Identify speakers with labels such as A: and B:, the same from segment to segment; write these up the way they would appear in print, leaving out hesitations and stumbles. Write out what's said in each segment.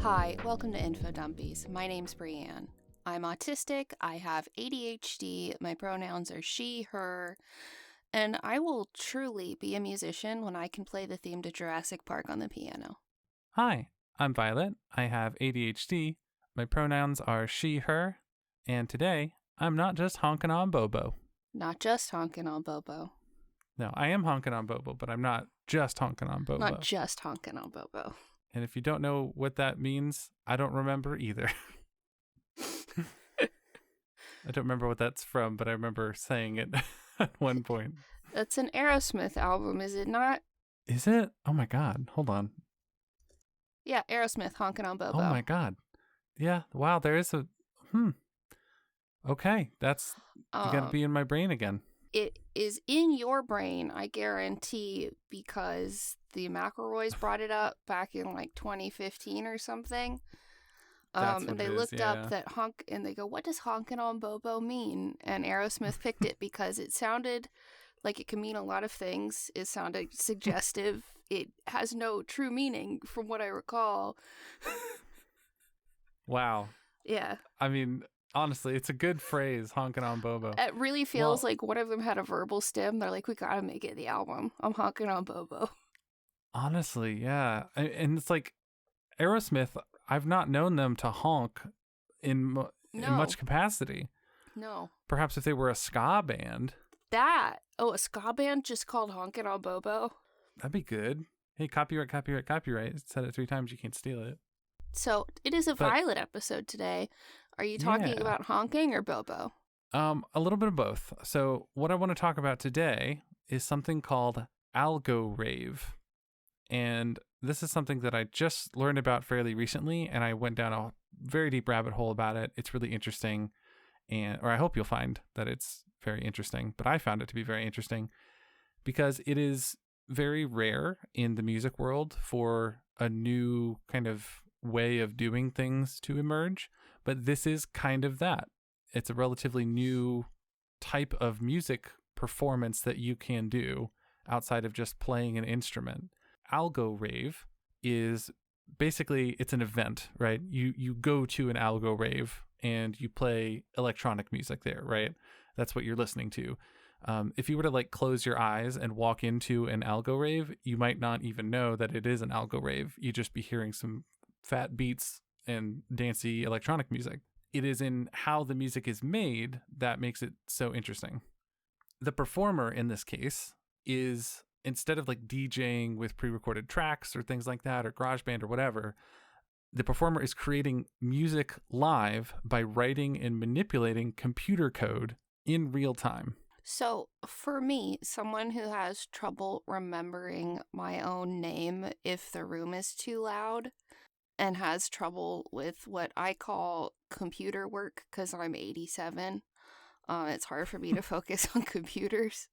A: Hi, welcome to Infodumpies. My name's Brianne. I'm autistic, I have ADHD, my pronouns are she, her, and I will truly be a musician when I can play the theme to Jurassic Park on the piano.
B: Hi, I'm Violet. I have ADHD. My pronouns are she, her, and today I'm not just honking on Bobo.
A: Not just honking on Bobo.
B: No, I am honking on Bobo, but I'm not just honking on Bobo.
A: Not just honking on Bobo.
B: And if you don't know what that means, I don't remember either. I don't remember what that's from, but I remember saying it at one point.
A: That's an Aerosmith album, is it not?
B: Is it? Oh my God. Hold on.
A: Yeah, Aerosmith, honking on Bobo.
B: Oh my God. Yeah. Wow. There is a. Okay. That's. You got to be in my brain again.
A: It is in your brain, I guarantee, because the McElroys brought it up back in like 2015 or something. And they looked up that honk, and they go, "What does honking on Bobo mean?" And Aerosmith picked it because it sounded like it could mean a lot of things. It sounded suggestive. It has no true meaning, from what I recall.
B: Wow.
A: Yeah.
B: I mean, honestly, it's a good phrase, honking on Bobo.
A: It really feels like one of them had a verbal stem. They're like, we gotta make it the album. I'm honking on Bobo.
B: Honestly, yeah. And it's like Aerosmith, I've not known them to honk in much capacity.
A: No.
B: Perhaps if they were a ska band.
A: A ska band just called honking on Bobo?
B: That'd be good. Hey, copyright. Said it 3 times, you can't steal it.
A: So, it is a Violet episode today. Are you talking about honking or Bobo?
B: A little bit of both. So, what I want to talk about today is something called Algorave. And this is something that I just learned about fairly recently, and I went down a very deep rabbit hole about it. It's really interesting, or I hope you'll find that it's very interesting, but I found it to be very interesting because it is very rare in the music world for a new kind of way of doing things to emerge, but this is kind of that. It's a relatively new type of music performance that you can do outside of just playing an instrument. Algorave is basically, it's an event, right? You go to an Algorave and you play electronic music there, right? That's what you're listening to. If you were to like close your eyes and walk into an Algorave, you might not even know that it is an Algorave. You'd just be hearing some fat beats and dancey electronic music. It is in how the music is made that makes it so interesting. The performer in this case is, instead of like DJing with pre-recorded tracks or things like that, or GarageBand or whatever, the performer is creating music live by writing and manipulating computer code in real time.
A: So for me, someone who has trouble remembering my own name if the room is too loud and has trouble with what I call computer work because I'm 87, it's hard for me to focus on computers.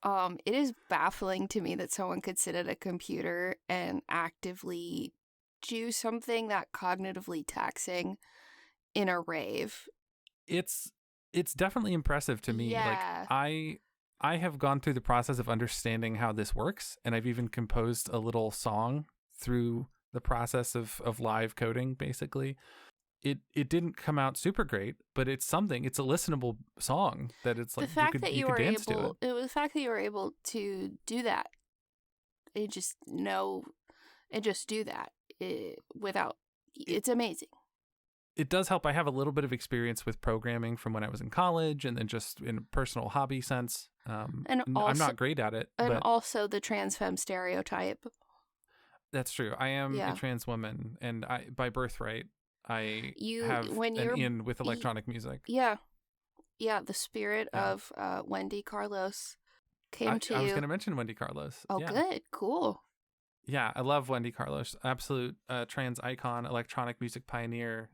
A: It is baffling to me that someone could sit at a computer and actively do something that cognitively taxing in a rave.
B: It's definitely impressive to me.
A: Yeah.
B: Like I have gone through the process of understanding how this works, and I've even composed a little song through the process of live coding, basically. It didn't come out super great, but it's something. It's a listenable song that it's like
A: the fact that you could dance
B: to it.
A: It was the fact that you were able to do that. Just do that without. It's amazing.
B: It does help. I have a little bit of experience with programming from when I was in college, and then just in a personal hobby sense. And also, I'm not great at it.
A: And also the trans femme stereotype.
B: That's true. I am a trans woman, and by birthright, I have an in with electronic music.
A: Yeah. Yeah, the spirit of Wendy Carlos came to you.
B: I was going to mention Wendy Carlos.
A: Oh,
B: yeah.
A: Good. Cool.
B: Yeah, I love Wendy Carlos. Absolute trans icon, electronic music pioneer.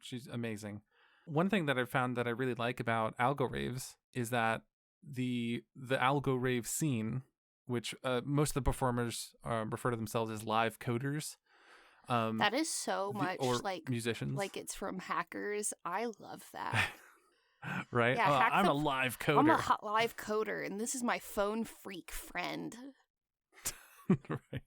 B: She's amazing. One thing that I found that I really like about Algoraves is that the Algorave scene, which most of the performers refer to themselves as live coders.
A: That is so much like
B: musicians.
A: Like it's from Hackers. I love that.
B: Right? Yeah, I'm a live coder.
A: I'm a live coder, and this is my phone freak friend.
B: Right.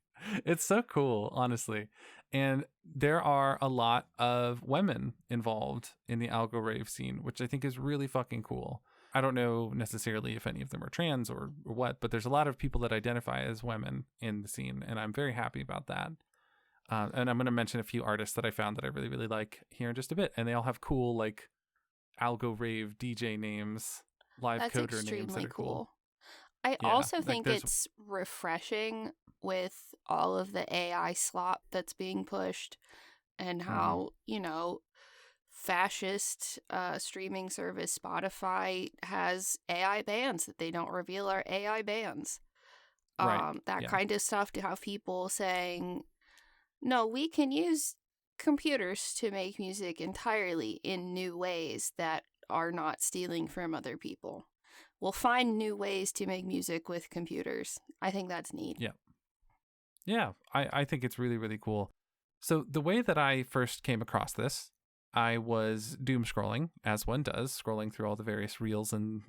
B: It's so cool, honestly. And there are a lot of women involved in the Algorave scene, which I think is really fucking cool. I don't know necessarily if any of them are trans or what, but there's a lot of people that identify as women in the scene, and I'm very happy about that. And I'm going to mention a few artists that I found that I really, really like here in just a bit. And they all have cool, like, Algorave DJ names, live
A: That's
B: coder names that
A: extremely
B: are cool.
A: cool. I
B: Yeah,
A: also
B: like
A: think
B: there's
A: it's refreshing with all of the AI slop that's being pushed and
B: Mhm.
A: how, fascist streaming service Spotify has AI bans that they don't reveal are AI bans.
B: Right.
A: That
B: Yeah.
A: kind of stuff to have people saying, no, we can use computers to make music entirely in new ways that are not stealing from other people. We'll find new ways to make music with computers. I think that's neat.
B: Yeah. Yeah. I think it's really, really cool. So the way that I first came across this, I was doom scrolling, as one does, scrolling through all the various reels and,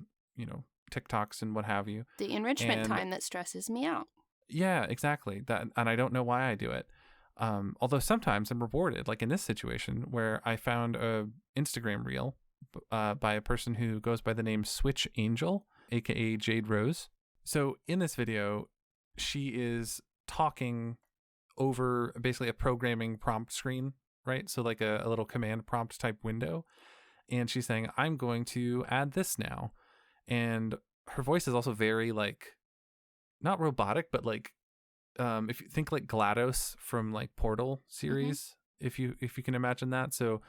B: TikToks and what have you.
A: The enrichment
B: And
A: time that stresses me out.
B: yeah, exactly. That, and I don't know why I do it. Although sometimes I'm rewarded, like in this situation where I found a Instagram reel by a person who goes by the name Switch Angel, aka Jade Rose. So in this video, she is talking over basically a programming prompt screen, right? So like a little command prompt type window. And she's saying, I'm going to add this now. And her voice is also very like, not robotic, but like, if you think like GLaDOS from like Portal series, if you can imagine that. So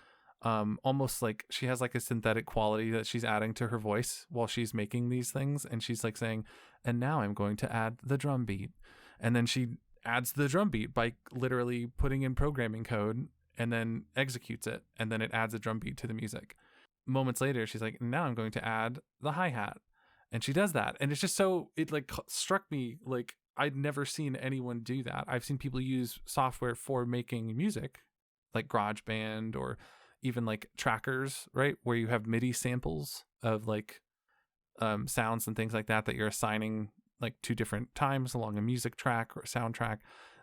B: almost like she has like a synthetic quality that she's adding to her voice while she's making these things. And she's like saying, and now I'm going to add the drum beat. And then she adds the drum beat by literally putting in programming code and then executes it. And then it adds a drum beat to the music. Moments later, she's like, now I'm going to add the hi-hat. And she does that. And it's just so, it like struck me like I'd never seen anyone do that. I've seen people use software for making music, like GarageBand or even like trackers, right? Where you have MIDI samples of like sounds and things like that you're assigning like to different times along a music track or a soundtrack.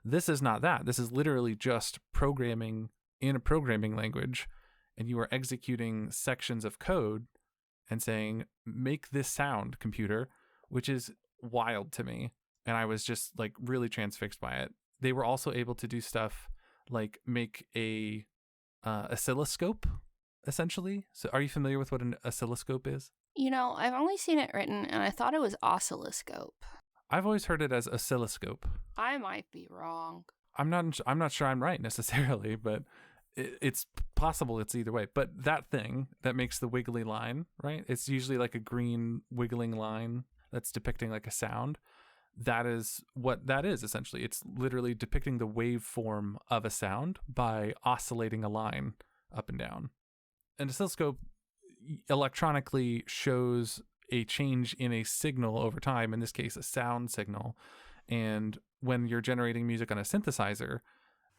B: This is not that. This is literally just programming in a programming language, and you are executing sections of code and saying, make this sound, computer, which is wild to me. And I was just like really transfixed by it. They were also able to do stuff like make a oscilloscope, essentially. So are you familiar with what an oscilloscope is?
A: I've only seen it written, and I thought it was oscilloscope.
B: I've always heard it as oscilloscope.
A: I might be wrong.
B: I'm not sure I'm right necessarily, but it's possible it's either way. But that thing that makes the wiggly line, right? It's usually like a green wiggling line that's depicting like a sound. That is what that is essentially. It's literally depicting the waveform of a sound by oscillating a line up and down. An oscilloscope electronically shows a change in a signal over time, in this case a sound signal. And when you're generating music on a synthesizer,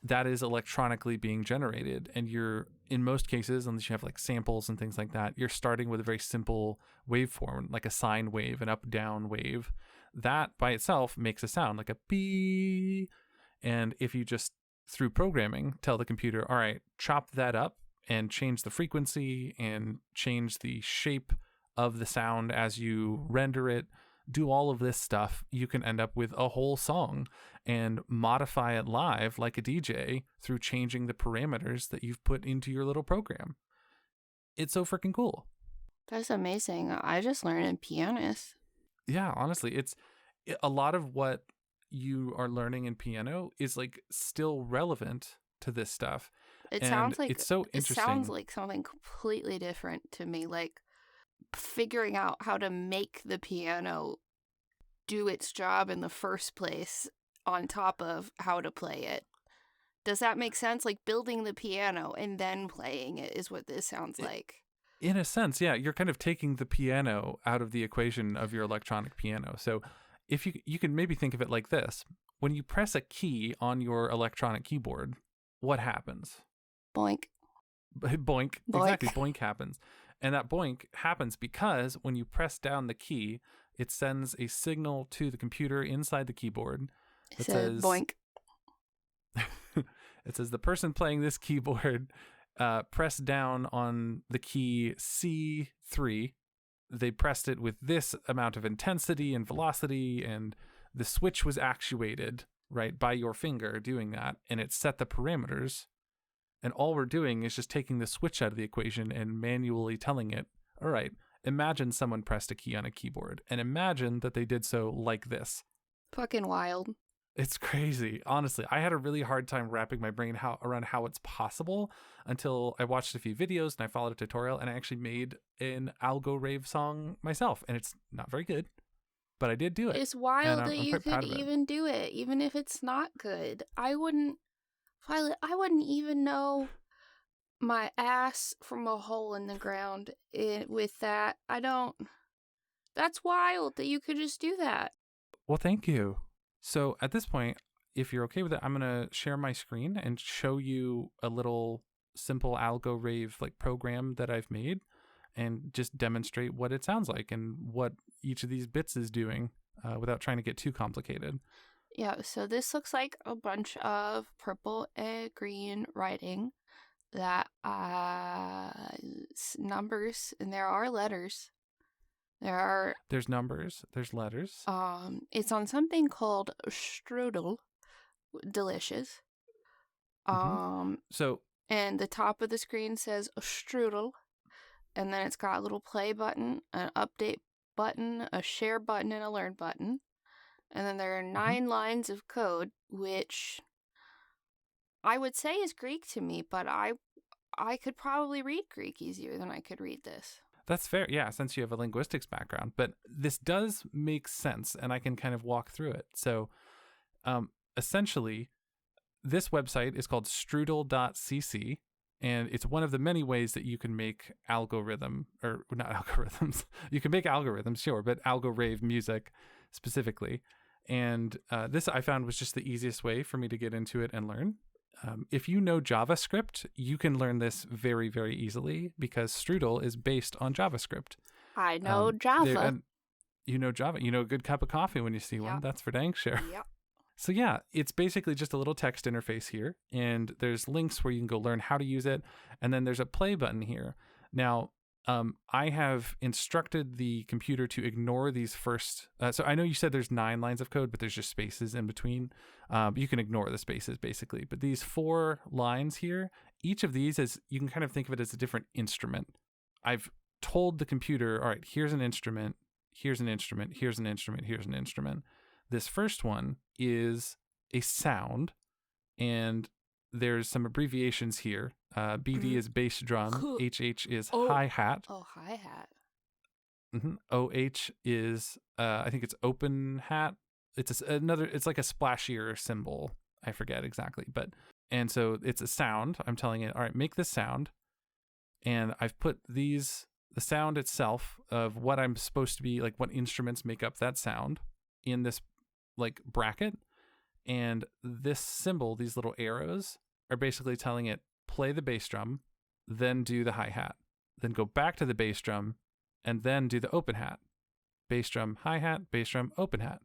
B: that is electronically being generated, and you're, in most cases, unless you have like samples and things like that, you're starting with a very simple waveform, like a sine wave, an up down wave. That by itself makes a sound like a bee. And if you just through programming tell the computer, all right, chop that up and change the frequency and change the shape of the sound as you render it, do all of this stuff, you can end up with a whole song and modify it live like a DJ through changing the parameters that you've put into your little program. It's so freaking cool.
A: That's amazing. I just learned in pianist.
B: Yeah, honestly, it's a lot of what you are learning in piano is like still relevant to this stuff.
A: It
B: And
A: sounds like
B: it's so interesting.
A: It sounds like something completely different to me, like figuring out how to make the piano do its job in the first place on top of how to play it. Does that make sense? Like building the piano and then playing it is what this sounds like.
B: In a sense, yeah, you're kind of taking the piano out of the equation of your electronic piano. So if you can maybe think of it like this. When you press a key on your electronic keyboard, what happens?
A: Boink.
B: Boink.
A: Boink.
B: Exactly, boink happens. And that boink happens because when you press down the key, it sends a signal to the computer inside the keyboard that says
A: boink.
B: It says the person playing this keyboard pressed down on the key C3. They pressed it with this amount of intensity and velocity, and the switch was actuated, right, by your finger doing that, and it set the parameters. And all we're doing is just taking the switch out of the equation and manually telling it, all right, imagine someone pressed a key on a keyboard, and imagine that they did so like this.
A: Fucking wild.
B: It's crazy. Honestly, I had a really hard time wrapping my brain around how it's possible until I watched a few videos and I followed a tutorial and I actually made an Algorave song myself. And it's not very good, but I did do it.
A: It's wild
B: and
A: that
B: I'm
A: you
B: quite proud
A: could
B: of it.
A: even do it, even if it's not good. Violet, I wouldn't even know my ass from a hole in the ground with that. That's wild that you could just do that.
B: Well, thank you. So at this point, if you're okay with it, I'm going to share my screen and show you a little simple Algorave like program that I've made and just demonstrate what it sounds like and what each of these bits is doing without trying to get too complicated.
A: Yeah, so this looks like a bunch of purple and green writing that numbers, and there are letters.
B: There's numbers, there's letters.
A: It's on something called strudel, delicious.
B: So,
A: and the top of the screen says strudel, and then it's got a little play button, an update button, a share button, and a learn button. And then there are 9 lines of code, which I would say is Greek to me, but I could probably read Greek easier than I could read this.
B: That's fair, yeah, since you have a linguistics background. But this does make sense, and I can kind of walk through it. So, essentially, this website is called strudel.cc, and it's one of the many ways that you can make not algorithms. You can make algorithms, sure, but Algorave music specifically. And this I found was just the easiest way for me to get into it and learn. If you know JavaScript, you can learn this very, very easily because Strudel is based on JavaScript.
A: I know Java.
B: You know Java. You know a good cup of coffee when you see one. That's for dang sure.
A: Yep.
B: So yeah, it's basically just a little text interface here, and there's links where you can go learn how to use it, and then there's a play button here. Now, I have instructed the computer to ignore these first. So I know you said there's 9 lines of code, but there's just spaces in between. You can ignore the spaces basically. But these 4 lines here, each of these you can kind of think of it as a different instrument. I've told the computer, all right, here's an instrument, here's an instrument, here's an instrument, here's an instrument. This first one is a sound, and there's some abbreviations here. BD is bass drum. HH is hi-hat.
A: Oh, hi-hat.
B: OH is, I think it's open hat. It's it's like a splashier symbol. I forget exactly, and so it's a sound. I'm telling it, all right, make this sound. And I've put the sound itself of what I'm supposed to be, like what instruments make up that sound in this like bracket. And this symbol, these little arrows, are basically telling it, play the bass drum, then do the hi-hat, then go back to the bass drum, and then do the open hat. Bass drum, hi-hat, bass drum, open hat.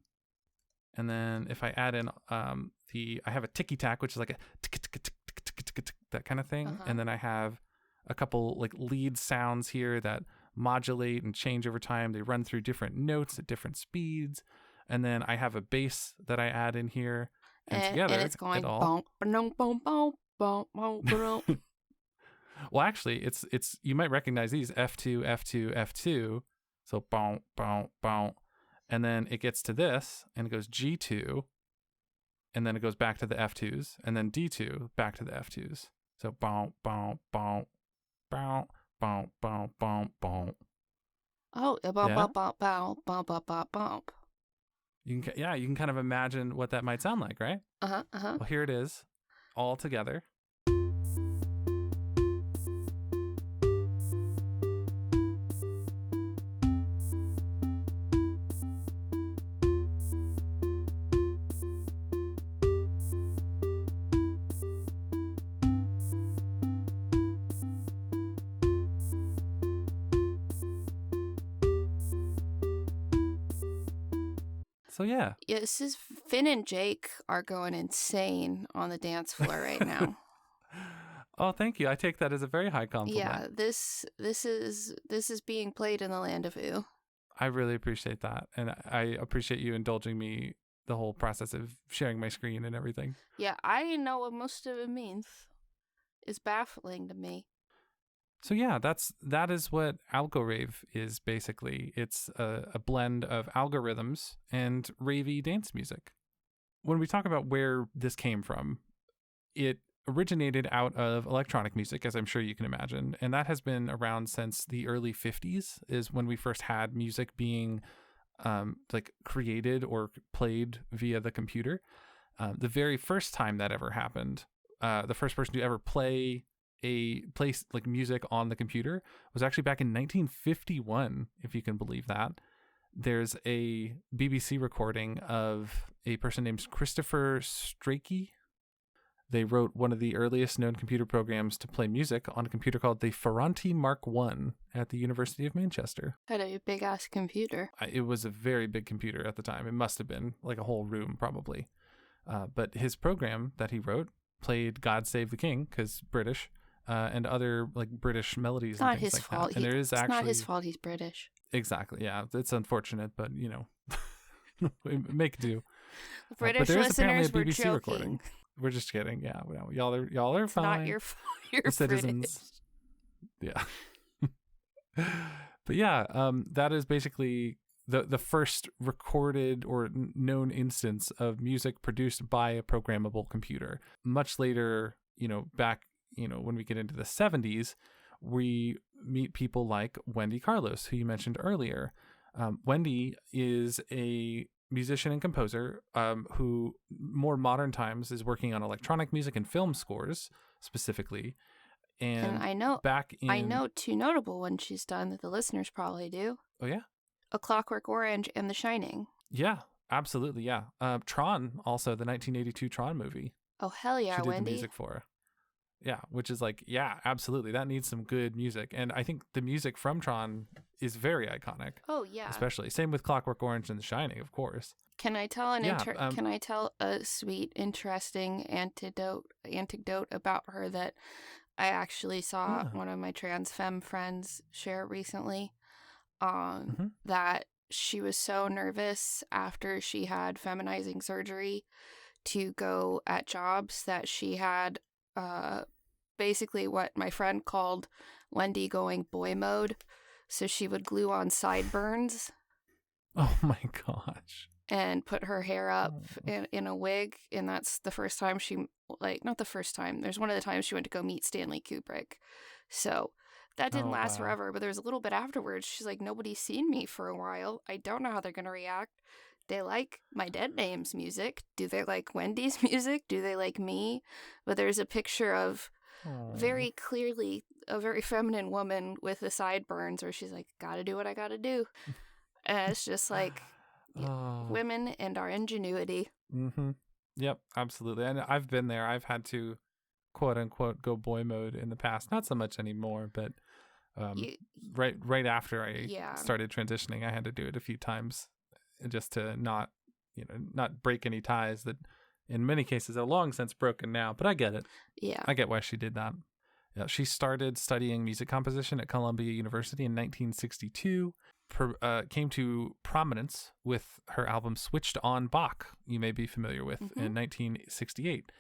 B: And then if I add in I have a ticky-tack, which is like a tick, that kind of thing. And then I have a couple like lead sounds here that modulate and change over time. They run through different notes at different speeds. And then I have a bass that I add in here. And together,
A: and it's going boom, boom, boom, boom, boom, boom.
B: Well, actually, it's you might recognize these F2, F2, F2. So boom, boom, boom. And then it gets to this and it goes G2. And then it goes back to the F2s. And then D2 back to the F2s. So boom, boom, boom, boom, boom, boom, boom, boom.
A: Oh, boom, boom, boom, boom, boom, boom, boom, boom.
B: You can kind of imagine what that might sound like, right? Well, here it is, all together. So yeah,
A: this is Finn and Jake are going insane on the dance floor right now.
B: Oh, thank you. I take that as a very high compliment.
A: Yeah, this is being played in the land of ooh.
B: I really appreciate that. And I appreciate you indulging me the whole process of sharing my screen and everything.
A: Yeah, I know what most of it means. It's baffling to me.
B: So yeah, that is what Algorave is basically. It's a blend of algorithms and ravey dance music. When we talk about where this came from, it originated out of electronic music, as I'm sure you can imagine, and that has been around since the early 50s is when we first had music being like created or played via the computer. The very first time that ever happened, the first person to ever play like music on the computer was actually back in 1951, if you can believe that. There's a BBC recording of a person named Christopher Strachey. They wrote one of the earliest known computer programs to play music on a computer called the Ferranti Mark I at the University of Manchester.
A: Had a big ass computer.
B: It was a very big computer at the time. It must have been like a whole room probably. But his program that he wrote played God Save the King, because British, and other like British melodies and things like that. And there is
A: it's
B: actually...
A: not his fault he's British.
B: Exactly, yeah. It's unfortunate, but you know, make do.
A: The British
B: but there is
A: listeners
B: apparently a BBC
A: were
B: recording. We're just kidding. Yeah, well, y'all are
A: It's
B: fine.
A: not your fault. You're
B: The citizens.
A: British.
B: Yeah. But yeah, that is basically the first recorded or known instance of music produced by a programmable computer. Much later, back, when we get into the 70s, we meet people like Wendy Carlos, who you mentioned earlier. Wendy is a musician and composer who more modern times is working on electronic music and film scores specifically. And
A: I know two notable ones she's done that the listeners probably do.
B: Oh yeah,
A: A Clockwork Orange and The Shining.
B: Yeah, absolutely. Yeah, Tron, also the 1982 Tron movie.
A: Oh hell yeah,
B: she did
A: Wendy.
B: The music for. Yeah, which is like, yeah, absolutely. That needs some good music. And I think the music from Tron is very iconic.
A: Oh, yeah.
B: Especially. Same with Clockwork Orange and The Shining, of course.
A: Can I tell can I tell a sweet, interesting anecdote about her that I actually saw one of my trans femme friends share recently? That she was so nervous after she had feminizing surgery to go at jobs that she had basically what my friend called Wendy going boy mode. So she would glue on sideburns.
B: Oh my gosh.
A: And put her hair up in a wig. And that's the first time not the first time. There's one of the times she went to go meet Stanley Kubrick. So that didn't last forever, but there was a little bit afterwards. She's like, nobody's seen me for a while. I don't know how they're going to react. They like my dead name's music. Do they like Wendy's music? Do they like me? But there's a picture of very clearly a very feminine woman with the sideburns where she's like, gotta do what I gotta do. And it's just like women and our ingenuity.
B: Mm-hmm. Yep, absolutely. And I've been there. I've had to, quote unquote, go boy mode in the past. Not so much anymore, but right after I started transitioning, I had to do it a few times just to not break any ties that in many cases are long since broken now, but I get it.
A: Yeah.
B: I get why she did that. Yeah, she started studying music composition at Columbia University in 1962, came to prominence with her album Switched on Bach, you may be familiar with, in 1968.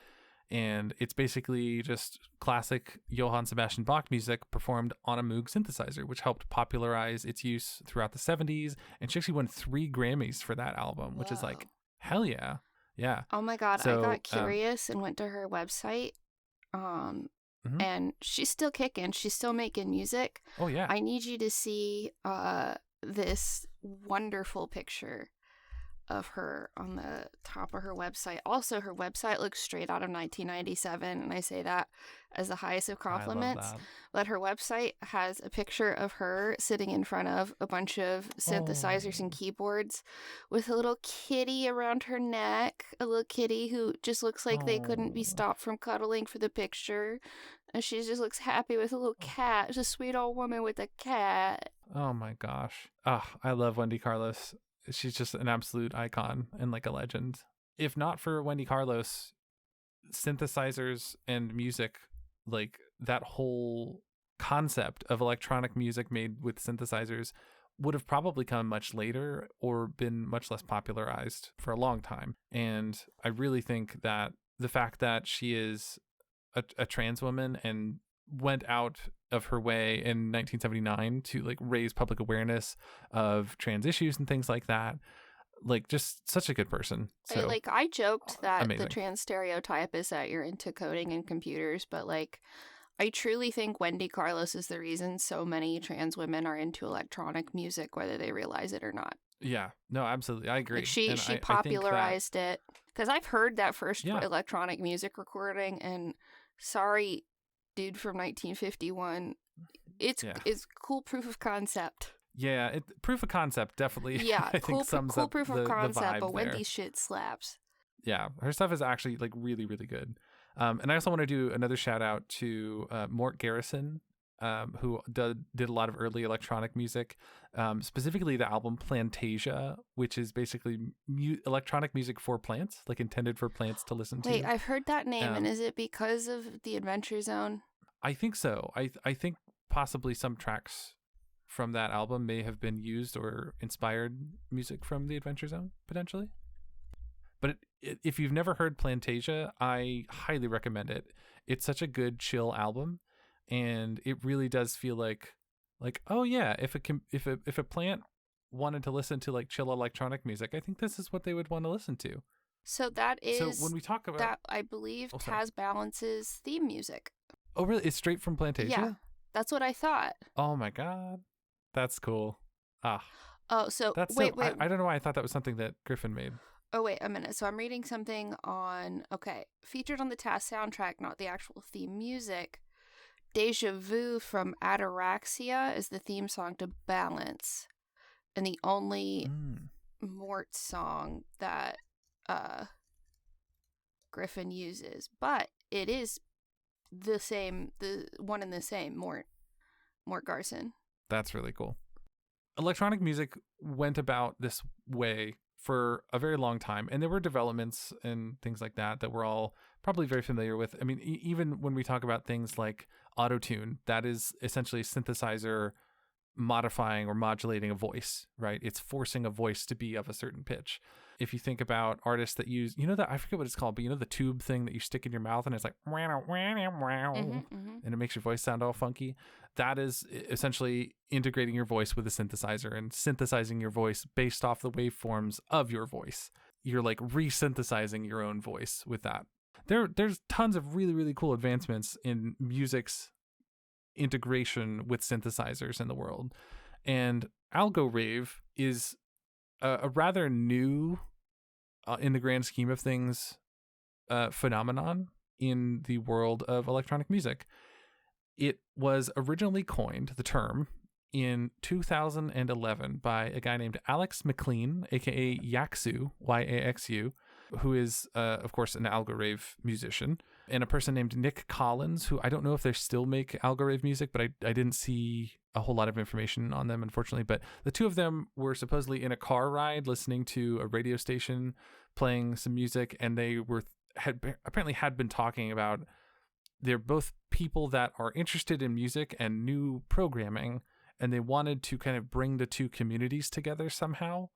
B: And it's basically just classic Johann Sebastian Bach music performed on a Moog synthesizer, which helped popularize its use throughout the 70s. And she actually won 3 Grammys for that album, which is like, hell yeah. Yeah.
A: Oh my God. So, I got curious and went to her website. And she's still kicking. She's still making music.
B: Oh, yeah.
A: I need you to see this wonderful picture of her on the top of her website. Also, her website looks straight out of 1997, and I say that as the highest of compliments. But her website has a picture of her sitting in front of a bunch of synthesizers and keyboards with a little kitty around her neck, a little kitty who just looks like they couldn't be stopped from cuddling for the picture. And she just looks happy with a little cat. She's a sweet old woman with a cat.
B: Oh my gosh. I love Wendy Carlos. She's just an absolute icon and like a legend. if not for Wendy Carlos, synthesizers and music, like that whole concept of electronic music made with synthesizers would have probably come much later or been much less popularized for a long time. And I really think that the fact that she is a trans woman and went out of her way in 1979 to like raise public awareness of trans issues and things like that, like just such a good person. So
A: I joked that
B: amazing.
A: The trans stereotype is that you're into coding and computers, but like I truly think Wendy Carlos is the reason so many trans women are into electronic music, whether they realize it or not.
B: Yeah, no, absolutely. I agree.
A: Like she popularized it, because I've heard that first electronic music recording, and sorry, dude from 1951, it's cool proof of concept.
B: Yeah, proof of concept definitely.
A: Yeah,
B: I think sums
A: cool
B: up
A: proof of concept, but
B: there.
A: Wendy's shit slaps.
B: Yeah, her stuff is actually like really, really good. And I also want to do another shout out to Mort Garrison, who did a lot of early electronic music, specifically the album Plantasia, which is basically electronic music for plants, like intended for plants to listen to.
A: Wait, I've heard that name, and is it because of the Adventure Zone?
B: I think so. I think possibly some tracks from that album may have been used or inspired music from the Adventure Zone, potentially. But if you've never heard Plantasia, I highly recommend it. It's such a good chill album, and it really does feel like oh yeah, if a plant wanted to listen to like chill electronic music, I think this is what they would want to listen to.
A: So that is
B: so when we talk about
A: that, I believe Taz Balance's theme music.
B: Oh really? It's straight from Plantasia?
A: Yeah, that's what I thought.
B: Oh my god, that's cool.
A: Oh, so
B: wait. I don't know why I thought that was something that Griffin made.
A: Oh, wait a minute. So I'm reading something on, featured on the Task soundtrack, not the actual theme music. Deja Vu from Ataraxia is the theme song to Balance. And the only Mort song that Griffin uses. But it is the one and the same, Mort Garson.
B: That's really cool. Electronic music went about this way for a very long time, and there were developments and things like that we're all probably very familiar with. I mean, even when we talk about things like autotune, that is essentially a synthesizer modifying or modulating a voice, right? It's forcing a voice to be of a certain pitch. If you think about artists that use, that I forget what it's called, but the tube thing that you stick in your mouth and it's like, and it makes your voice sound all funky. That is essentially integrating your voice with a synthesizer and synthesizing your voice based off the waveforms of your voice. You're like resynthesizing your own voice with that. There's tons of really, really cool advancements in music's integration with synthesizers in the world. And Algorave is a rather new, in the grand scheme of things, phenomenon in the world of electronic music. It was originally coined, the term, in 2011 by a guy named Alex McLean, aka Yaxu, Yaxu, who is, of course, an Algorave musician, and a person named Nick Collins, who I don't know if they still make Algorave music, but I didn't see a whole lot of information on them, unfortunately. But the two of them were supposedly in a car ride listening to a radio station playing some music, and they had been talking about, they're both people that are interested in music and new programming, and they wanted to kind of bring the two communities together somehow.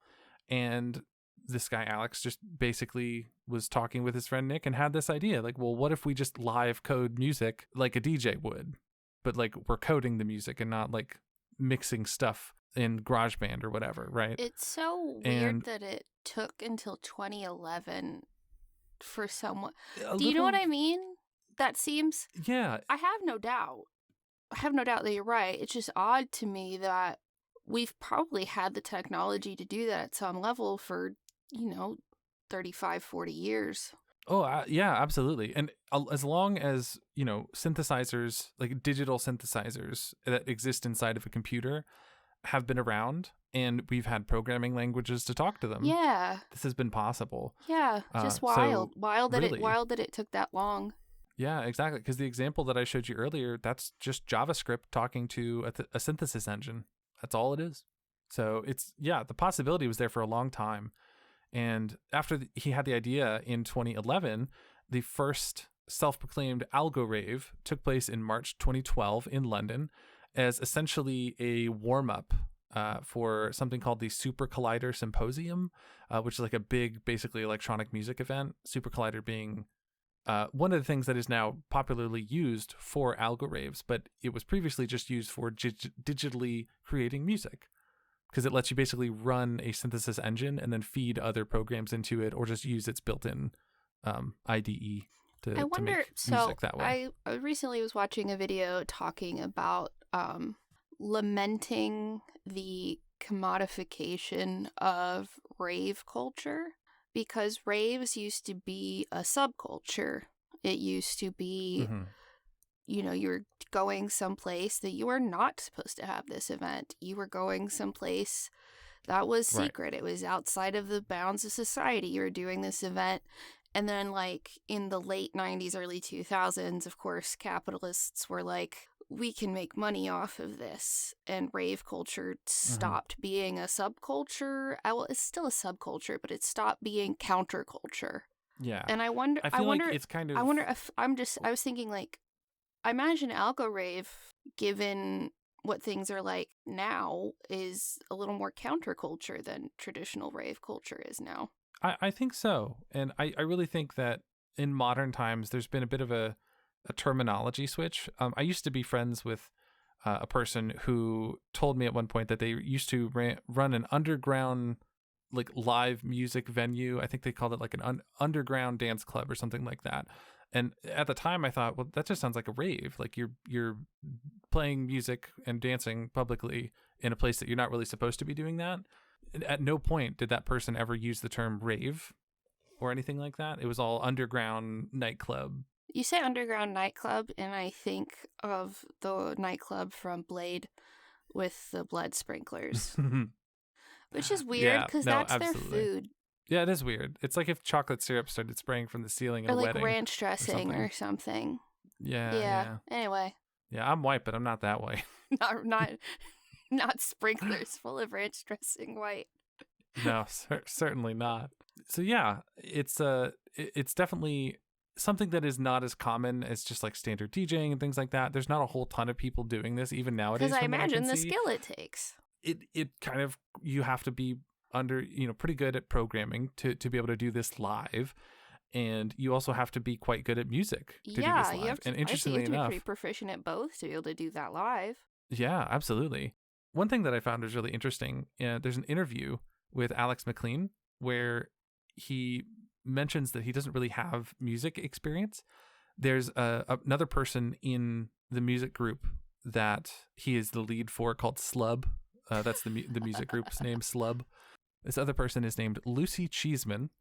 B: And this guy Alex just basically was talking with his friend Nick and had this idea, like, well, what if we just live code music like a DJ would, but like we're coding the music and not like mixing stuff in GarageBand or whatever, right?
A: It's so weird that it took until 2011 for someone. Do you know what I mean? That seems...
B: Yeah.
A: I have no doubt that you're right. It's just odd to me that we've probably had the technology to do that at some level for, 35, 40 years.
B: Oh, yeah, absolutely. And as long as, synthesizers, like digital synthesizers that exist inside of a computer have been around, and we've had programming languages to talk to them.
A: Yeah.
B: This has been possible.
A: Yeah, just wild.
B: So,
A: wild that it took that long.
B: Yeah, exactly. Because the example that I showed you earlier, that's just JavaScript talking to a synthesis engine. That's all it is. So the possibility was there for a long time. And after he had the idea in 2011, the first self-proclaimed Algorave took place in March 2012 in London as essentially a warm-up for something called the Super Collider Symposium, which is like a big, basically electronic music event. Super Collider being one of the things that is now popularly used for Algoraves, but it was previously just used for digitally creating music, because it lets you basically run a synthesis engine and then feed other programs into it, or just use its built-in IDE to make music that way.
A: I recently was watching a video talking about lamenting the commodification of rave culture, because raves used to be a subculture. It used to be, you're going someplace that you were not supposed to have this event. You were going someplace that was secret. Right. It was outside of the bounds of society. You were doing this event. And then, like, in the late 90s, early 2000s, of course, capitalists were like, we can make money off of this. And rave culture stopped being a subculture. Well, it's still a subculture, but it stopped being counterculture.
B: Yeah.
A: And I wonder
B: it's kind of...
A: I wonder if I was thinking, like, I imagine Algorave, given what things are like now, is a little more counterculture than traditional rave culture is now.
B: I think so. And I really think that in modern times, there's been a bit of a terminology switch. I used to be friends with a person who told me at one point that they used to run an underground, like, live music venue. I think they called it like an underground dance club or something like that. And at the time I thought, well, that just sounds like a rave. Like you're playing music and dancing publicly in a place that you're not really supposed to be doing that. At no point did that person ever use the term rave or anything like that. It was all underground nightclub.
A: You say underground nightclub, and I think of the nightclub from Blade with the blood sprinklers, which is weird because that's absolutely their food.
B: Yeah, it is weird. It's like if chocolate syrup started spraying from the ceiling at
A: a
B: wedding.
A: Or like ranch dressing or something.
B: Yeah.
A: Anyway.
B: Yeah, I'm white, but I'm not that white.
A: Not sprinklers full of ranch dressing white.
B: No, certainly not. So yeah, it's definitely something that is not as common as just like standard DJing and things like that. There's not a whole ton of people doing this even nowadays.
A: Because I imagine the skill it takes.
B: It kind of, you have to be pretty good at programming to be able to do this live. And you also have to be quite good at music to do this live. You have to, and interestingly enough,
A: be pretty proficient at both to be able to do that live.
B: Yeah, absolutely. One thing that I found was really interesting, there's an interview with Alex McLean where he mentions that he doesn't really have music experience. There's another person in the music group that he is the lead for called Slub. That's the music group's name, Slub. This other person is named Lucy Cheeseman,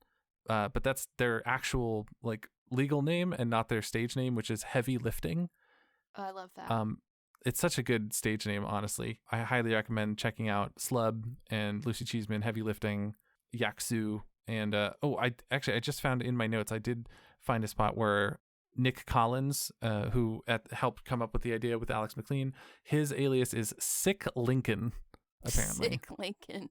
B: but that's their actual like legal name and not their stage name, which is Heavy Lifting.
A: Oh, I love that.
B: It's such a good stage name, honestly. I highly recommend checking out Slub and Lucy Cheeseman, Heavy Lifting, Yaksu, and I just found in my notes, I did find a spot where Nick Collins, who helped come up with the idea with Alex McLean, his alias is Sick Lincoln, apparently.
A: Sick Lincoln.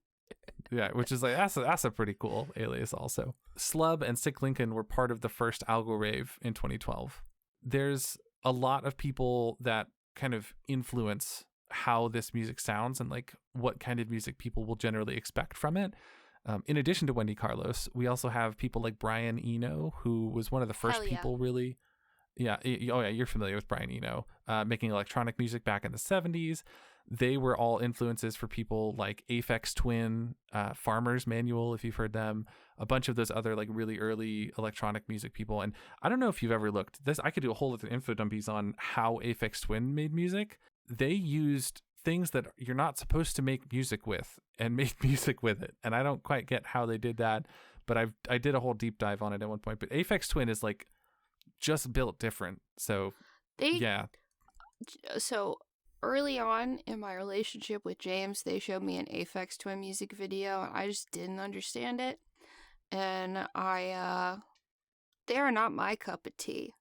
B: Yeah, which is like that's a pretty cool alias also. Slub and Sick Lincoln were part of the first Algorave in 2012. There's a lot of people that kind of influence how this music sounds and like what kind of music people will generally expect from it. In addition to Wendy Carlos, we also have people like Brian Eno, who was one of the first people really. Yeah. Oh yeah. You're familiar with Brian Eno, making electronic music back in the 70s. They were all influences for people like Aphex Twin, Farmer's Manual, if you've heard them, a bunch of those other like really early electronic music people. And I don't know if you've ever looked this. I could do a whole other Infodumpies on how Aphex Twin made music. They used things that you're not supposed to make music with and make music with it. And I don't quite get how they did that, but I did a whole deep dive on it at one point. But Aphex Twin is like just built different. So
A: So early on in my relationship with James, they showed me an Aphex Twin music video, and I just didn't understand it. And they are not my cup of tea,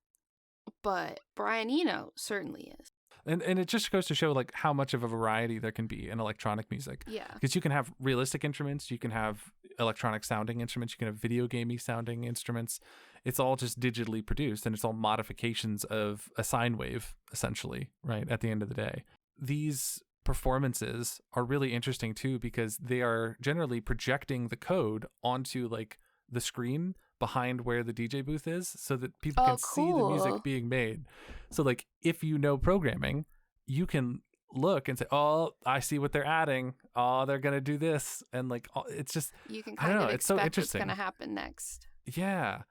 A: but Brian Eno certainly is.
B: And it just goes to show like how much of a variety there can be in electronic music.
A: Yeah.
B: Because you can have realistic instruments, you can have electronic sounding instruments. You can have video gamey sounding instruments. It's all just digitally produced, and it's all modifications of a sine wave, essentially, right? At the end of the day, these performances are really interesting too, because they are generally projecting the code onto like the screen behind where the DJ booth is, so that people can see the music being made. So like if you know programming, you can look and say, oh, I see what they're adding. Oh, they're going to do this. And like, it's just,
A: you can
B: I don't know, it's so
A: expect
B: interesting.
A: what's going to happen next.
B: Yeah.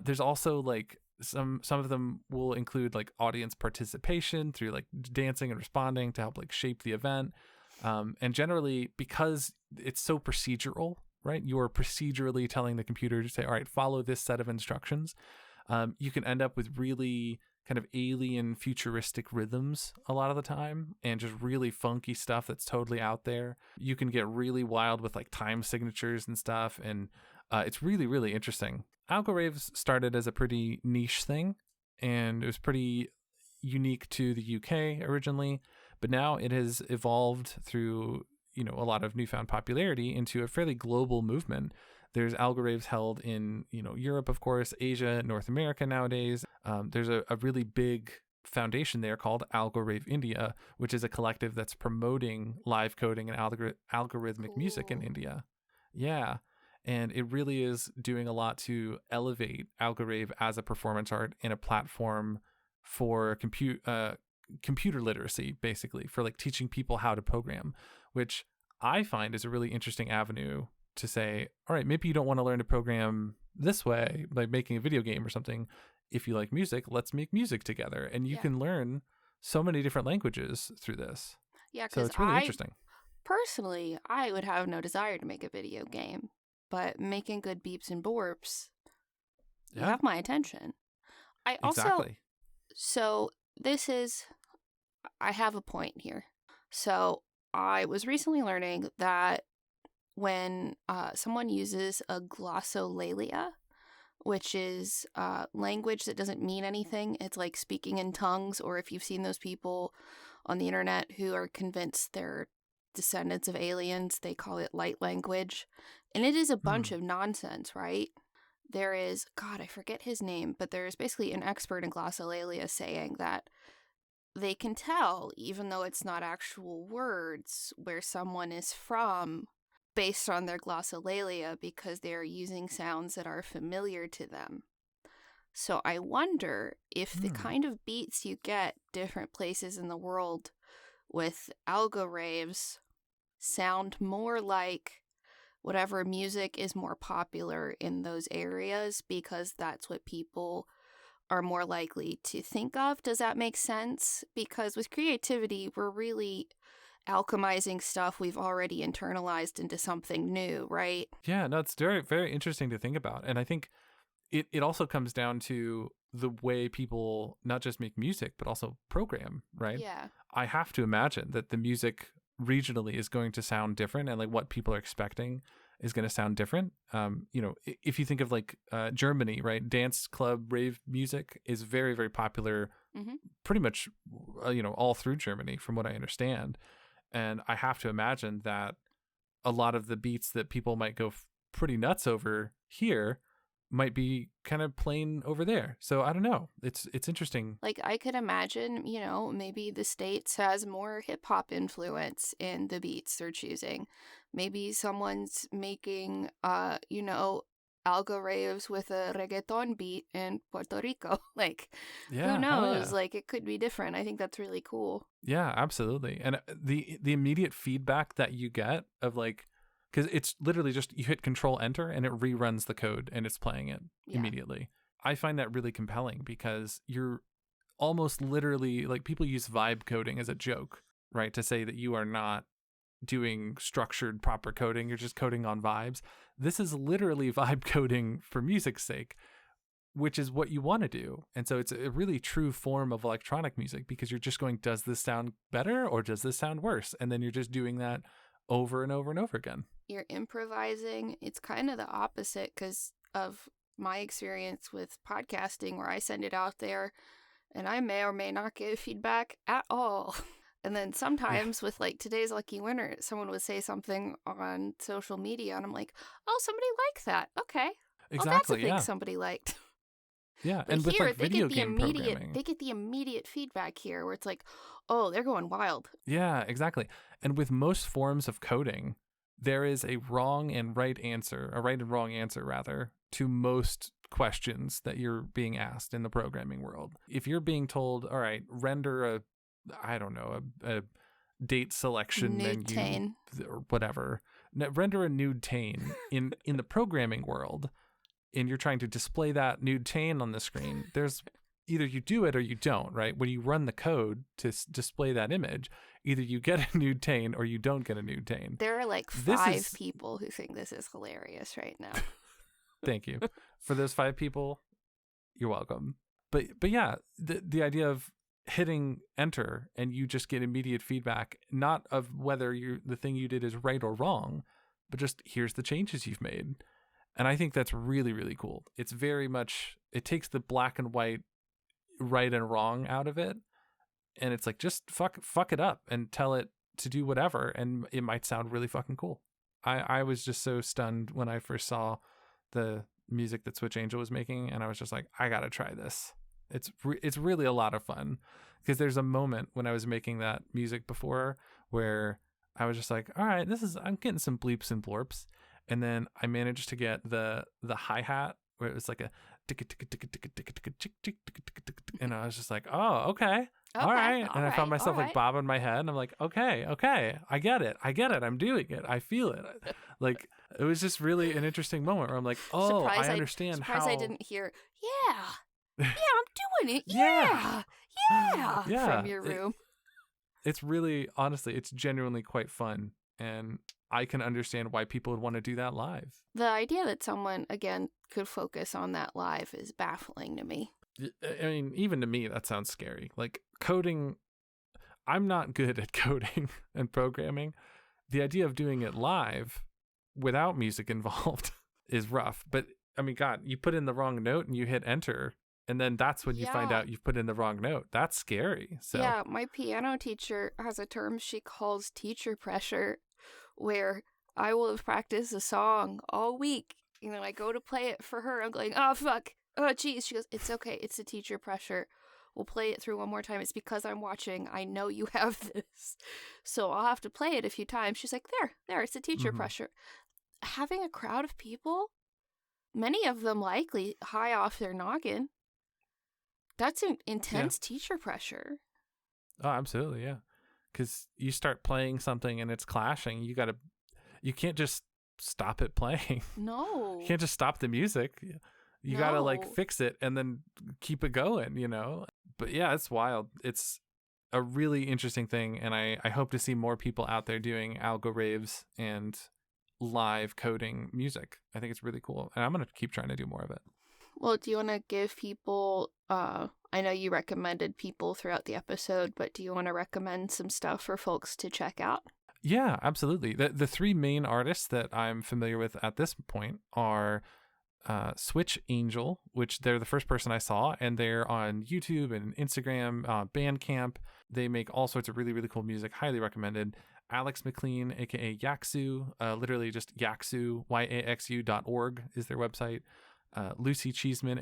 B: There's also like some of them will include like audience participation through like dancing and responding to help like shape the event. And generally, because it's so procedural, right? You're procedurally telling the computer to say, all right, follow this set of instructions. You can end up with really kind of alien futuristic rhythms a lot of the time, and just really funky stuff that's totally out there. You can get really wild with like time signatures and stuff. And it's really, really interesting. Algorave started as a pretty niche thing, and it was pretty unique to the UK originally, but now it has evolved through, you know, a lot of newfound popularity into a fairly global movement. There's Algoraves held in, you know, Europe, of course, Asia, North America nowadays. There's a really big foundation there called Algorave India, which is a collective that's promoting live coding and algorithmic music in India. Yeah. And it really is doing a lot to elevate Algorave as a performance art and a platform for computer literacy, basically, for like teaching people how to program, which I find is a really interesting avenue to say, all right, maybe you don't want to learn to program this way, like making a video game or something. If you like music, let's make music together. And you can learn so many different languages through this.
A: Yeah,
B: so it's really interesting.
A: Personally, I would have no desire to make a video game, but making good beeps and borps, you have my attention. I have a point here. So I was recently learning that when someone uses a glossolalia, which is language that doesn't mean anything, it's like speaking in tongues, or if you've seen those people on the internet who are convinced they're descendants of aliens, they call it light language. And it is a bunch of nonsense, right? There is, God, I forget his name, but there's basically an expert in glossolalia saying that they can tell, even though it's not actual words, where someone is from based on their glossolalia, because they're using sounds that are familiar to them. So I wonder if the kind of beats you get different places in the world with algoraves sound more like whatever music is more popular in those areas, because that's what people are more likely to think of. Does that make sense? Because with creativity, we're really alchemizing stuff we've already internalized into something new, right?
B: Yeah, no, it's very, very interesting to think about. And I think it also comes down to the way people not just make music, but also program, right?
A: Yeah.
B: I have to imagine that the music regionally is going to sound different, and like what people are expecting is going to sound different. You know, if you think of like Germany, right? Dance club rave music is very, very popular, pretty much, you know, all through Germany, from what I understand. And I have to imagine that a lot of the beats that people might go pretty nuts over here might be kind of plain over there. So I don't know. It's interesting.
A: Like, I could imagine, you know, maybe the States has more hip hop influence in the beats they're choosing. Maybe someone's making, you know, algoraves with a reggaeton beat in Puerto Rico. Like, who knows? Like, it could be different. I think that's really cool.
B: Yeah, absolutely. And the immediate feedback that you get of like, because it's literally just you hit Control Enter and it reruns the code and it's playing it immediately. I find that really compelling, because you're almost literally, like, people use vibe coding as a joke, right? To say that you are not doing structured proper coding, you're just coding on vibes. This is literally vibe coding for music's sake, which is what you want to do. And so it's a really true form of electronic music, because you're just going, does this sound better or does this sound worse? And then you're just doing that over and over and over again.
A: You're improvising. It's kind of the opposite because of my experience with podcasting, where I send it out there and I may or may not get feedback at all. And then sometimes with like today's lucky winner, someone would say something on social media and I'm like, oh, somebody liked that. Okay.
B: Exactly.
A: Oh, that's a thing somebody liked.
B: Yeah.
A: But
B: and with
A: here,
B: like video game programming.
A: They get the immediate feedback here where it's like, oh, they're going wild.
B: Yeah, exactly. And with most forms of coding, there is a wrong and right answer, a right and wrong answer rather, to most questions that you're being asked in the programming world. If you're being told, all right, render a date selection
A: nude
B: menu
A: tane.
B: Or whatever, render a nude tane in the programming world, and you're trying to display that nude tane on the screen, there's either you do it or you don't, right? When you run the code to display that image, either you get a nude tane or you don't get a nude tane.
A: There are like 5 people who think this is hilarious right now.
B: Thank you. For those 5 people, you're welcome. But yeah, the idea of hitting enter and you just get immediate feedback, not of whether the thing you did is right or wrong, but just here's the changes you've made. And I think that's really, really cool. It's very much, it takes the black and white right and wrong out of it. And it's like, just fuck it up and tell it to do whatever. And it might sound really fucking cool. I was just so stunned when I first saw the music that Switch Angel was making. And I was just like, I got to try this. It's really a lot of fun, because there's a moment when I was making that music before where I was just like, all right, I'm getting some bleeps and blorps. And then I managed to get the hi-hat where it was like a and I was just like, oh, okay. All right. And I found myself like bobbing my head and I'm like, okay, I get it. I'm doing it. I feel it. Like, it was just really an interesting moment where I'm like, oh, I understand how.
A: I didn't hear, yeah, I'm doing it. Yeah. From your room.
B: It's really, honestly, it's genuinely quite fun. And I can understand why people would want to do that live.
A: The idea that someone, again, could focus on that live is baffling to me.
B: I mean, even to me, that sounds scary. Like, coding, I'm not good at coding and programming. The idea of doing it live without music involved is rough. But, I mean, God, you put in the wrong note and you hit enter, and then that's when you find out you've put in the wrong note. That's scary. So
A: yeah, my piano teacher has a term she calls teacher pressure, where I will have practiced a song all week. You know, I go to play it for her. I'm going, oh, fuck. Oh, geez. She goes, it's okay. It's the teacher pressure. We'll play it through one more time. It's because I'm watching. I know you have this. So I'll have to play it a few times. She's like, there. It's the teacher pressure. Having a crowd of people, many of them likely high off their noggin, that's an intense teacher pressure.
B: Oh, absolutely, yeah. Because you start playing something and it's clashing, you can't just stop it playing.
A: No.
B: You can't just stop the music. You gotta like fix it and then keep it going, you know? But yeah, it's wild. It's a really interesting thing. And I hope to see more people out there doing algoraves and live coding music. I think it's really cool. And I'm going to keep trying to do more of it.
A: Well, do you want to give people, I know you recommended people throughout the episode, but do you want to recommend some stuff for folks to check out?
B: Yeah, absolutely. The 3 main artists that I'm familiar with at this point are Switch Angel, which they're the first person I saw, and they're on YouTube and Instagram, Bandcamp. They make all sorts of really, really cool music. Highly recommended. Alex McLean, aka Yaxu, literally just Yaxu, yaxu.org is their website. Lucy Cheeseman,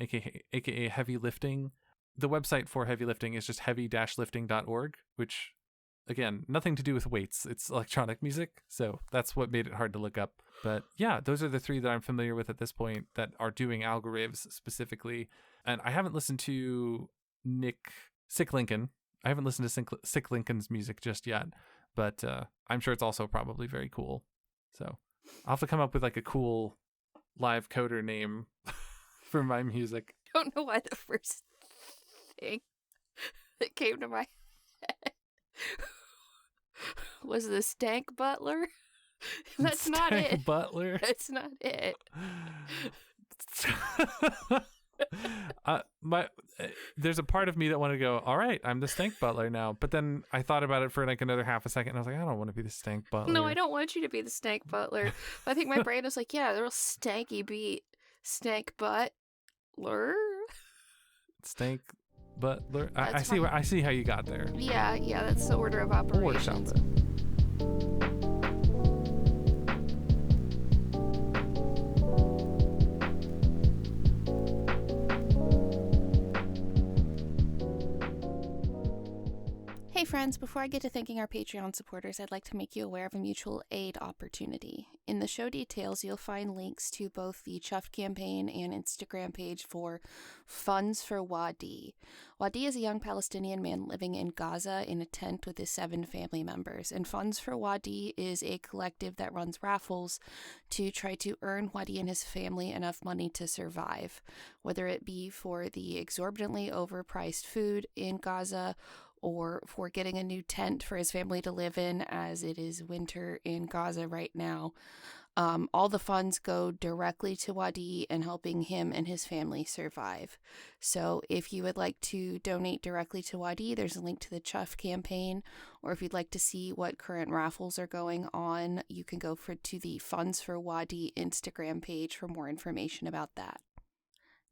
B: aka Heavy Lifting. The website for Heavy Lifting is just heavy-lifting.org, which, again, nothing to do with weights. It's electronic music, so that's what made it hard to look up. But yeah, those are the 3 that I'm familiar with at this point that are doing algoraves specifically. And I haven't listened to Sick Lincoln. I haven't listened to Sick Lincoln's music just yet, but I'm sure it's also probably very cool. So I'll have to come up with like a cool live coder name for my music.
A: I don't know why the first thing that came to my head was the Stank Butler. That's not it.
B: Stank Butler.
A: That's not it.
B: There's a part of me that wanted to go, all right, I'm the Stank Butler now. But then I thought about it for like another half a second and I was like, I don't want to be the Stank Butler.
A: No, I don't want you to be the Stank Butler. But I think my brain was like, yeah, the real stanky beat. Stank Butler.
B: Stank but I
A: That's
B: see
A: fine.
B: I see how you got there.
A: Yeah, that's the order of
B: We'll workshop
A: operations.
B: it.
A: Hey friends, before I get to thanking our Patreon supporters, I'd like to make you aware of a mutual aid opportunity. In the show details, you'll find links to both the Chuffed campaign and Instagram page for Funds for Wadee. Wadee is a young Palestinian man living in Gaza in a tent with his 7 family members, and Funds for Wadee is a collective that runs raffles to try to earn Wadee and his family enough money to survive, whether it be for the exorbitantly overpriced food in Gaza or for getting a new tent for his family to live in, as it is winter in Gaza right now. All the funds go directly to Wadee and helping him and his family survive. So if you would like to donate directly to Wadee, there's a link to the Chuffed campaign, or if you'd like to see what current raffles are going on, you can go to the Funds for Wadee Instagram page for more information about that.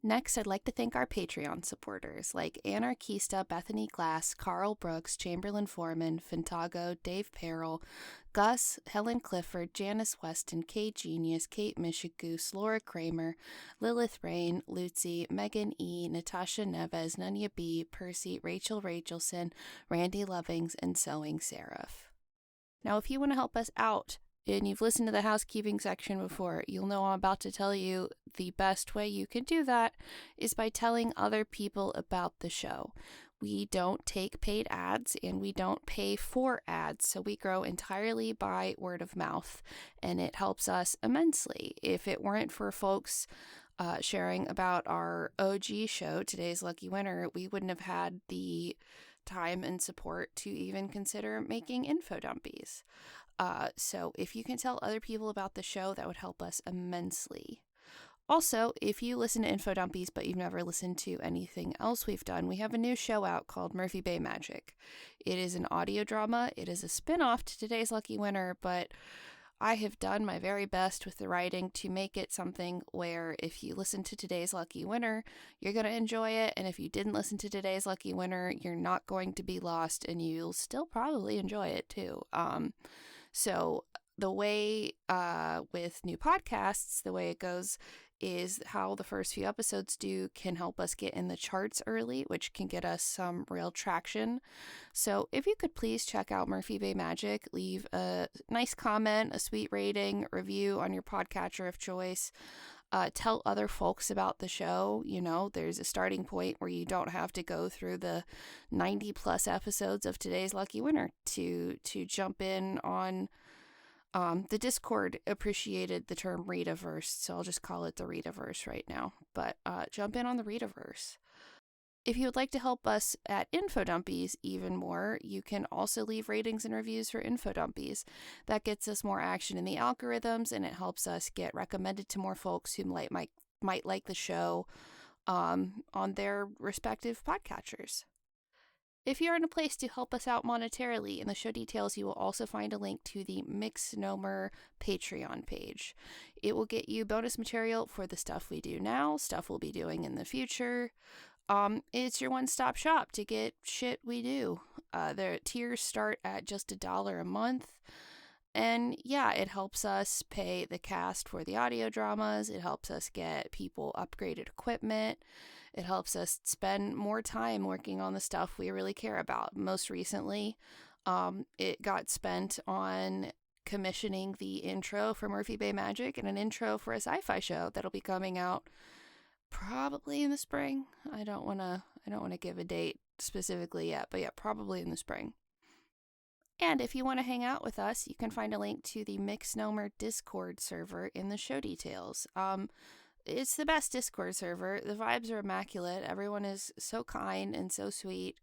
A: Next, I'd like to thank our Patreon supporters like Anarchista, Bethany Glass, Carl Brooks, Chamberlain Foreman, Fintago, Dave Perrell, Gus, Helen Clifford, Janice Weston, Kate Genius, Kate Mishigoose, Laura Kramer, Lilith Rain, Lucy, Megan E., Natasha Neves, Nunya B., Percy, Rachel Rachelson, Randy Lovings, and Sewing Seraph. Now, if you want to help us out, and you've listened to the housekeeping section before, you'll know I'm about to tell you the best way you can do that is by telling other people about the show. We don't take paid ads and we don't pay for ads, so we grow entirely by word of mouth, and it helps us immensely. If it weren't for folks sharing about our OG show, Today's Lucky Winner, we wouldn't have had the time and support to even consider making Infodumpies. So if you can tell other people about the show, that would help us immensely. Also, if you listen to Infodumpies but you've never listened to anything else we've done, we have a new show out called Murphy Bay Magic. It is an audio drama. It is a spin-off to Today's Lucky Winner, but I have done my very best with the writing to make it something where if you listen to Today's Lucky Winner, you're going to enjoy it, and if you didn't listen to Today's Lucky Winner, you're not going to be lost, and you'll still probably enjoy it too. So the way with new podcasts, the way it goes is how the first few episodes can help us get in the charts early, which can get us some real traction. So if you could please check out Murphy Bay Magic, leave a nice comment, a sweet rating, review on your podcatcher of choice. Tell other folks about the show. You know, there's a starting point where you don't have to go through the 90 plus episodes of Today's Lucky Winner to jump in on. The Discord appreciated the term Readaverse, so I'll just call it the Readaverse right now. But jump in on the Readaverse. If you would like to help us at Infodumpies even more, you can also leave ratings and reviews for Infodumpies. That gets us more action in the algorithms, and it helps us get recommended to more folks who might like the show on their respective podcatchers. If you're in a place to help us out monetarily, in the show details, you will also find a link to the Mixnomer Patreon page. It will get you bonus material for the stuff we do now, stuff we'll be doing in the future. It's your one-stop shop to get shit we do. The tiers start at just $1 a month. And yeah, it helps us pay the cast for the audio dramas. It helps us get people upgraded equipment. It helps us spend more time working on the stuff we really care about. Most recently, it got spent on commissioning the intro for Murphy Bay Magic and an intro for a sci-fi show that'll be coming out probably in the spring. I don't want to give a date specifically yet, but yeah, probably in the spring. And if you want to hang out with us, you can find a link to the Mixnomer Discord server in the show details. It's the best Discord server. The vibes are immaculate. Everyone is so kind and so sweet.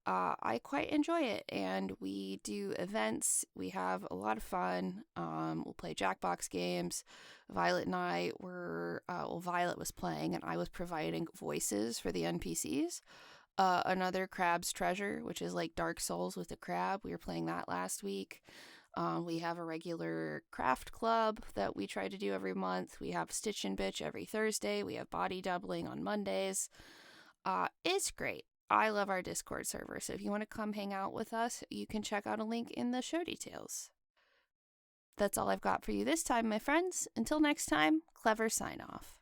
A: I quite enjoy it, and we do events. We have a lot of fun. We'll play Jackbox games. Violet and I were, Violet was playing, and I was providing voices for the NPCs. Another Crab's Treasure, which is like Dark Souls with a crab. We were playing that last week. We have a regular craft club that we try to do every month. We have Stitch and Bitch every Thursday. We have body doubling on Mondays. It's great. I love our Discord server. So if you want to come hang out with us, you can check out a link in the show details. That's all I've got for you this time, my friends. Until next time, clever sign off.